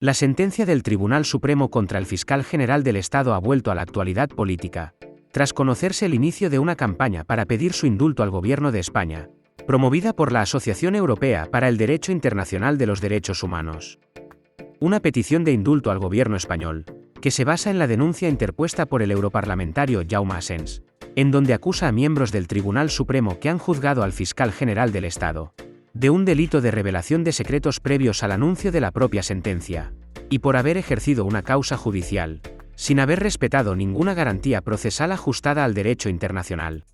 La sentencia del Tribunal Supremo contra el fiscal general del Estado ha vuelto a la actualidad política, tras conocerse el inicio de una campaña para pedir su indulto al Gobierno de España, promovida por la Asociación Europea para el Derecho Internacional de los Derechos Humanos. Una petición de indulto al Gobierno español, que se basa en la denuncia interpuesta por el europarlamentario Jaume Asens, en donde acusa a miembros del Tribunal Supremo que han juzgado al fiscal general del Estado de un delito de revelación de secretos previos al anuncio de la propia sentencia, y por haber ejercido una causa judicial, sin haber respetado ninguna garantía procesal ajustada al derecho internacional.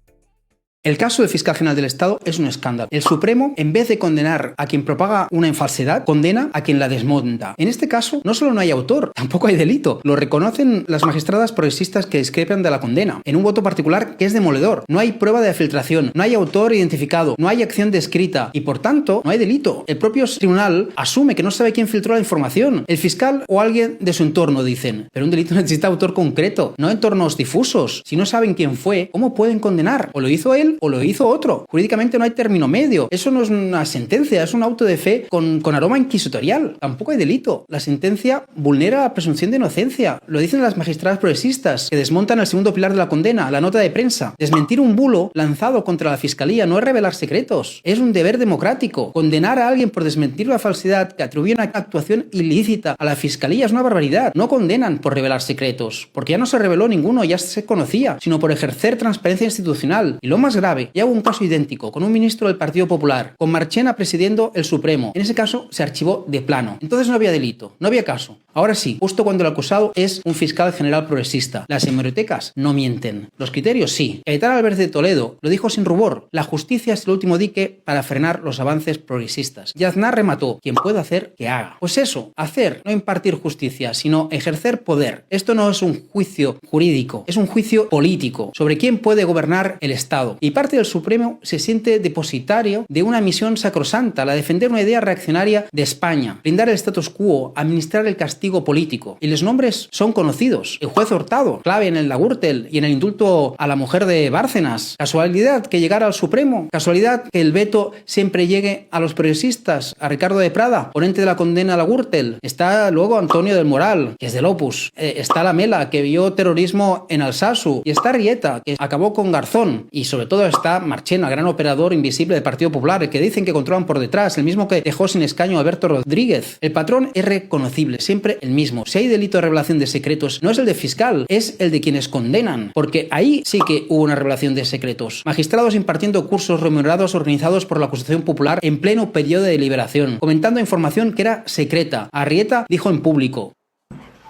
El caso del fiscal general del Estado es un escándalo. El Supremo, en vez de condenar a quien propaga una falsedad, condena a quien la desmonta. En este caso, no solo no hay autor, tampoco hay delito. Lo reconocen las magistradas progresistas que discrepan de la condena, en un voto particular que es demoledor. No hay prueba de filtración, no hay autor identificado, no hay acción descrita y, por tanto, no hay delito. El propio tribunal asume que no sabe quién filtró la información. El fiscal o alguien de su entorno, dicen. Pero un delito necesita autor concreto, no entornos difusos. Si no saben quién fue, ¿cómo pueden condenar? ¿O lo hizo él o lo hizo otro? Jurídicamente no hay término medio. Eso no es una sentencia, es un auto de fe con aroma inquisitorial. Tampoco hay delito. La sentencia vulnera la presunción de inocencia. Lo dicen las magistradas progresistas, que desmontan el segundo pilar de la condena, la nota de prensa. Desmentir un bulo lanzado contra la fiscalía no es revelar secretos. Es un deber democrático. Condenar a alguien por desmentir la falsedad que atribuye una actuación ilícita a la fiscalía es una barbaridad. No condenan por revelar secretos, porque ya no se reveló ninguno, ya se conocía, sino por ejercer transparencia institucional. Y lo más grave, ya hubo un caso idéntico con un ministro del Partido Popular, con Marchena presidiendo el Supremo. En ese caso se archivó de plano. Entonces no había delito, no había caso. Ahora sí, justo cuando el acusado es un fiscal general progresista. Las hemerotecas no mienten. Los criterios sí. Cayetano Álvarez de Toledo lo dijo sin rubor. La justicia es el último dique para frenar los avances progresistas. Y Aznar remató: quien pueda hacer, que haga. Pues eso, hacer, no impartir justicia, sino ejercer poder. Esto no es un juicio jurídico, es un juicio político sobre quién puede gobernar el Estado. Y parte del Supremo se siente depositario de una misión sacrosanta, la de defender una idea reaccionaria de España, blindar el status quo, administrar el castigo político. Y los nombres son conocidos. El juez Hurtado, clave en el Gürtel y en el indulto a la mujer de Bárcenas. ¿Casualidad que llegara al Supremo? ¿Casualidad que el veto siempre llegue a los progresistas? A Ricardo de Prada, ponente de la condena a la Gürtel. Está luego Antonio del Moral, que es del Opus. Está Lamela, que vio terrorismo en Alsasu. Y está Rieta, que acabó con Garzón. Y sobre todo está Marchena, gran operador invisible del Partido Popular, el que dicen que controlan por detrás, el mismo que dejó sin escaño a Alberto Rodríguez. El patrón es reconocible, siempre el mismo. Si hay delito de revelación de secretos, no es el de fiscal, es el de quienes condenan, porque ahí sí que hubo una revelación de secretos. Magistrados impartiendo cursos remunerados organizados por la acusación popular en pleno periodo de deliberación, comentando información que era secreta. Arrieta dijo en público: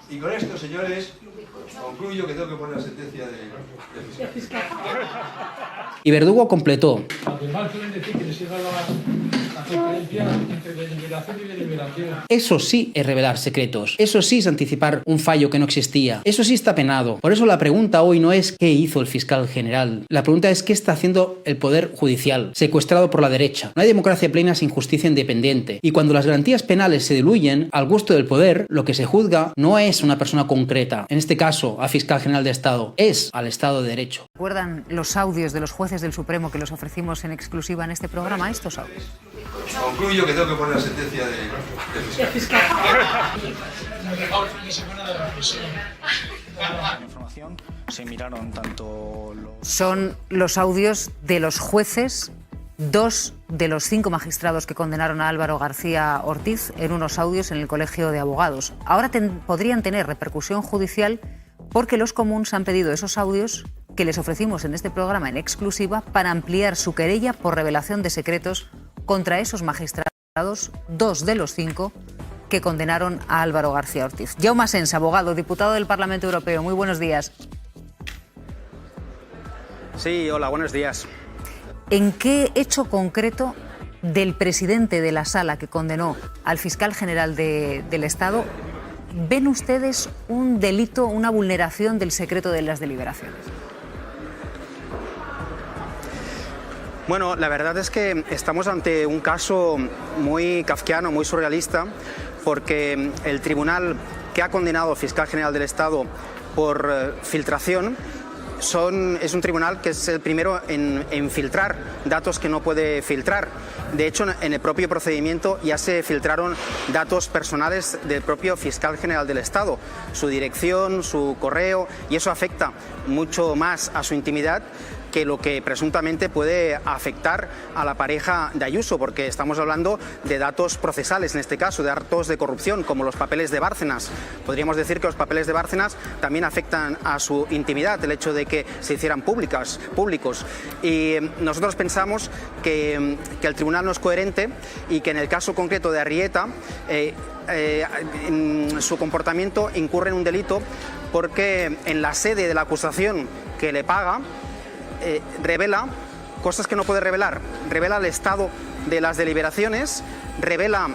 y con esto, señores, concluyo que tengo que poner la sentencia de fiscal. Y Verdugo completó: además quieren decir que les llega la diferencia entre deliberación y deliberación. Eso sí es revelar secretos. Eso sí es anticipar un fallo que no existía. Eso sí está penado. Por eso la pregunta hoy no es qué hizo el fiscal general. La pregunta es qué está haciendo el Poder Judicial, secuestrado por la derecha. No hay democracia plena sin justicia independiente. Y cuando las garantías penales se diluyen al gusto del poder, lo que se juzga no es una persona concreta. En este caso, al fiscal general de Estado. Es al Estado de Derecho. ¿Recuerdan los audios de los jueces del Supremo que los ofrecimos en exclusiva en este programa? Estos audios. Concluyo que tengo que poner la sentencia de fiscal. Se miraron tanto Son los audios de los jueces, 2 de los 5 magistrados que condenaron a Álvaro García Ortiz en unos audios en el Colegio de Abogados. Ahora podrían tener repercusión judicial porque los comuns han pedido esos audios que les ofrecimos en este programa en exclusiva para ampliar su querella por revelación de secretos contra esos magistrados, 2 de los 5 que condenaron a Álvaro García Ortiz. Jaume Asens, abogado, diputado del Parlamento Europeo. Muy buenos días. Sí, hola, buenos días. ¿En qué hecho concreto del presidente de la sala que condenó al fiscal general del Estado ven ustedes un delito, una vulneración del secreto de las deliberaciones? Bueno, la verdad es que estamos ante un caso muy kafkiano, muy surrealista, porque el tribunal que ha condenado al fiscal general del Estado por filtración es un tribunal que es el primero en filtrar datos que no puede filtrar. De hecho, en el propio procedimiento ya se filtraron datos personales del propio fiscal general del Estado, su dirección, su correo, y eso afecta mucho más a su intimidad que lo que presuntamente puede afectar a la pareja de Ayuso, porque estamos hablando de datos procesales, en este caso, de datos de corrupción, como los papeles de Bárcenas. Podríamos decir que los papeles de Bárcenas también afectan a su intimidad, el hecho de que se hicieran públicos. Y nosotros pensamos que el tribunal no es coherente y que en el caso concreto de Arrieta, su comportamiento incurre en un delito porque en la sede de la acusación que le paga, revela cosas que no puede revelar. Revela el estado de las deliberaciones, revela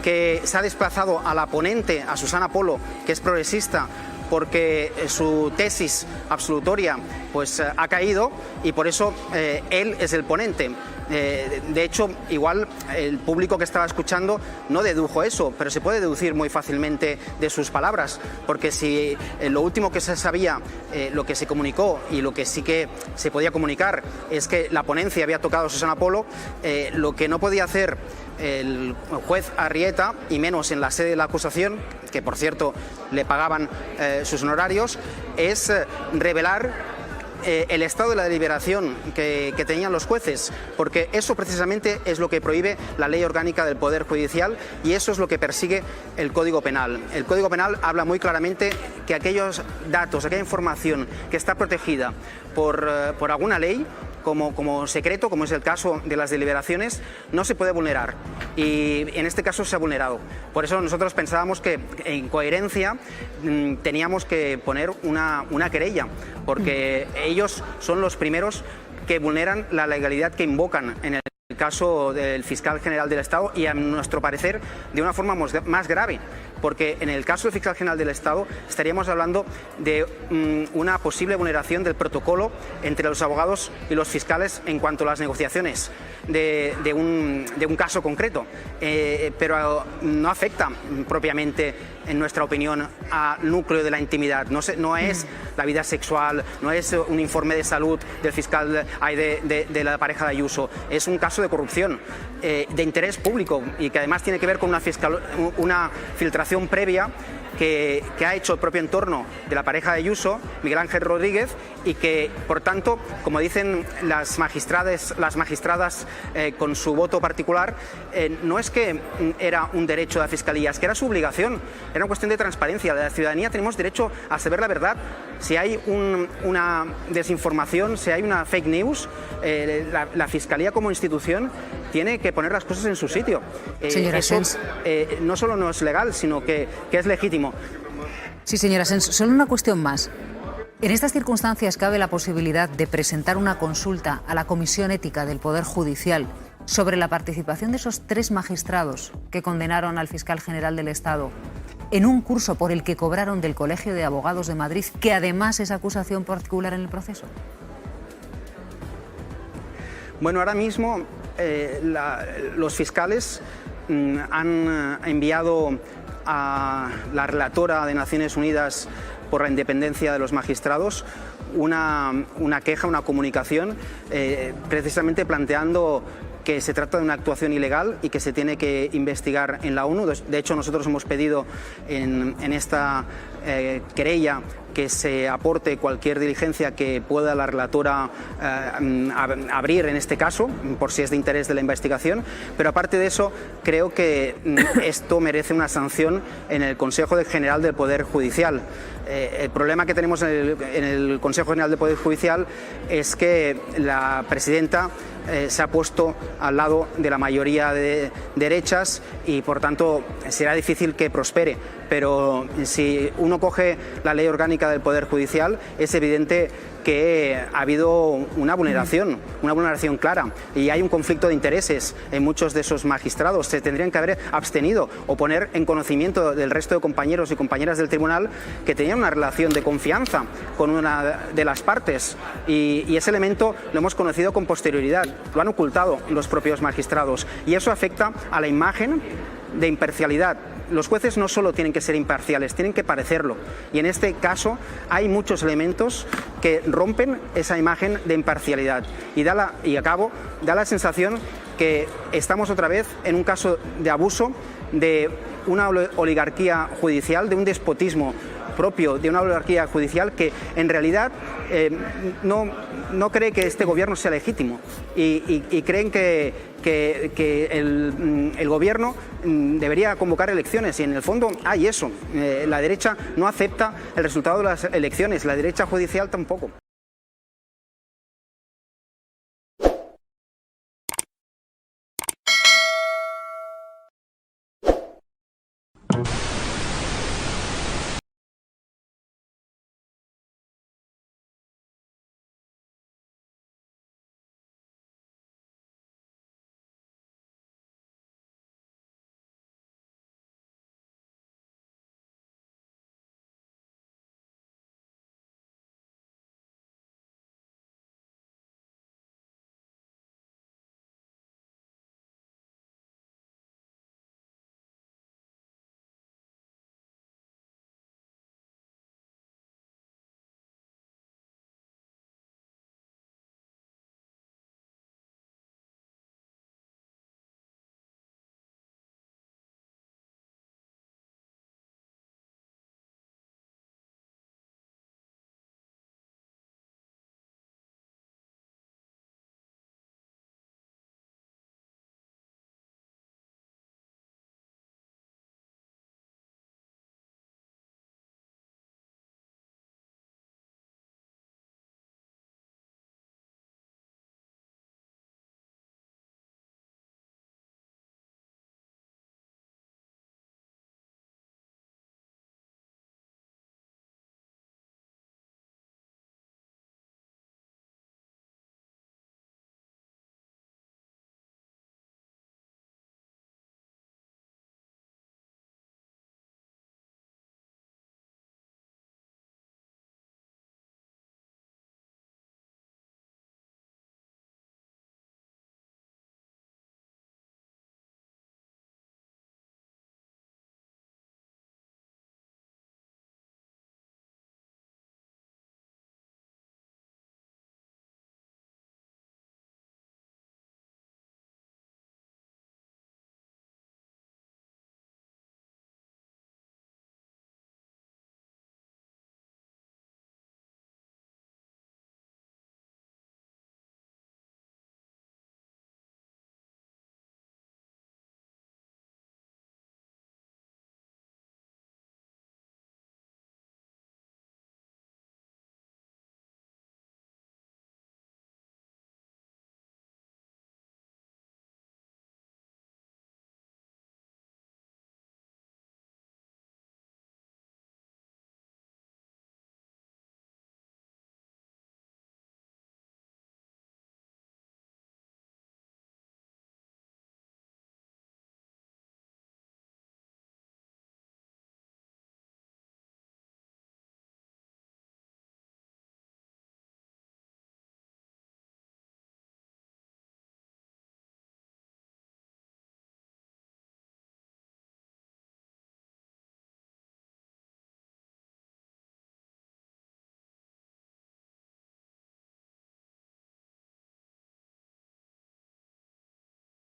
que se ha desplazado a la ponente, a Susana Polo, que es progresista, porque su tesis absolutoria pues ha caído y por eso él es el ponente. De hecho, igual el público que estaba escuchando no dedujo eso, pero se puede deducir muy fácilmente de sus palabras, porque si lo último que se sabía, lo que se comunicó y lo que sí que se podía comunicar es que la ponencia había tocado a Susana Polo, lo que no podía hacer el juez Arrieta, y menos en la sede de la acusación, que por cierto le pagaban sus honorarios, es revelar el estado de la deliberación que tenían los jueces, porque eso precisamente es lo que prohíbe la Ley Orgánica del Poder Judicial y eso es lo que persigue el Código Penal. El Código Penal habla muy claramente que aquellos datos, aquella información que está protegida por alguna ley, como secreto, como es el caso de las deliberaciones, no se puede vulnerar y en este caso se ha vulnerado. Por eso nosotros pensábamos que en coherencia teníamos que poner una querella, porque ellos son los primeros que vulneran la legalidad que invocan en el caso del fiscal general del Estado y a nuestro parecer de una forma más grave, porque en el caso del fiscal general del Estado estaríamos hablando de una posible vulneración del protocolo entre los abogados y los fiscales en cuanto a las negociaciones de un caso concreto, pero no afecta propiamente, en nuestra opinión, al núcleo de la intimidad. No es la vida sexual, no es un informe de salud del fiscal de la pareja de Ayuso, es un caso de corrupción de interés público y que además tiene que ver con una filtración previa que ha hecho el propio entorno de la pareja de Ayuso, Miguel Ángel Rodríguez, y que, por tanto, como dicen las magistradas con su voto particular, no es que era un derecho de la Fiscalía, es que era su obligación, era una cuestión de transparencia. La ciudadanía tenemos derecho a saber la verdad. Si hay una desinformación, si hay una fake news, la Fiscalía como institución tiene que poner las cosas en su sitio. Señora Sens, no solo no es legal, sino que es legítimo. Sí, señora Sens, solo una cuestión más. En estas circunstancias cabe la posibilidad de presentar una consulta a la Comisión Ética del Poder Judicial sobre la participación de esos 3 magistrados que condenaron al fiscal general del Estado en un curso por el que cobraron del Colegio de Abogados de Madrid, que además es acusación particular en el proceso. Bueno, ahora mismo los fiscales han enviado a la relatora de Naciones Unidas por la independencia de los magistrados una queja, una comunicación, precisamente planteando que se trata de una actuación ilegal y que se tiene que investigar en la ONU. De hecho, nosotros hemos pedido en esta querella que se aporte cualquier diligencia que pueda la relatora abrir en este caso, por si es de interés de la investigación, pero aparte de eso, creo que esto merece una sanción en el Consejo General del Poder Judicial. El problema que tenemos en el Consejo General del Poder Judicial es que la presidenta se ha puesto al lado de la mayoría de derechas y por tanto será difícil que prospere, pero si uno coge la Ley Orgánica del Poder Judicial es evidente que ha habido una vulneración clara y hay un conflicto de intereses en muchos de esos magistrados. Se tendrían que haber abstenido o poner en conocimiento del resto de compañeros y compañeras del tribunal que tenían una relación de confianza con una de las partes y ese elemento lo hemos conocido con posterioridad, lo han ocultado los propios magistrados y eso afecta a la imagen de imparcialidad los jueces no solo tienen que ser imparciales, tienen que parecerlo. Y en este caso hay muchos elementos que rompen esa imagen de imparcialidad. Y da la sensación que estamos otra vez en un caso de abuso de una oligarquía judicial, de un despotismo propio de una oligarquía judicial que en realidad no cree que este gobierno sea legítimo y creen que el gobierno debería convocar elecciones, y en el fondo hay eso. La derecha no acepta el resultado de las elecciones, la derecha judicial tampoco.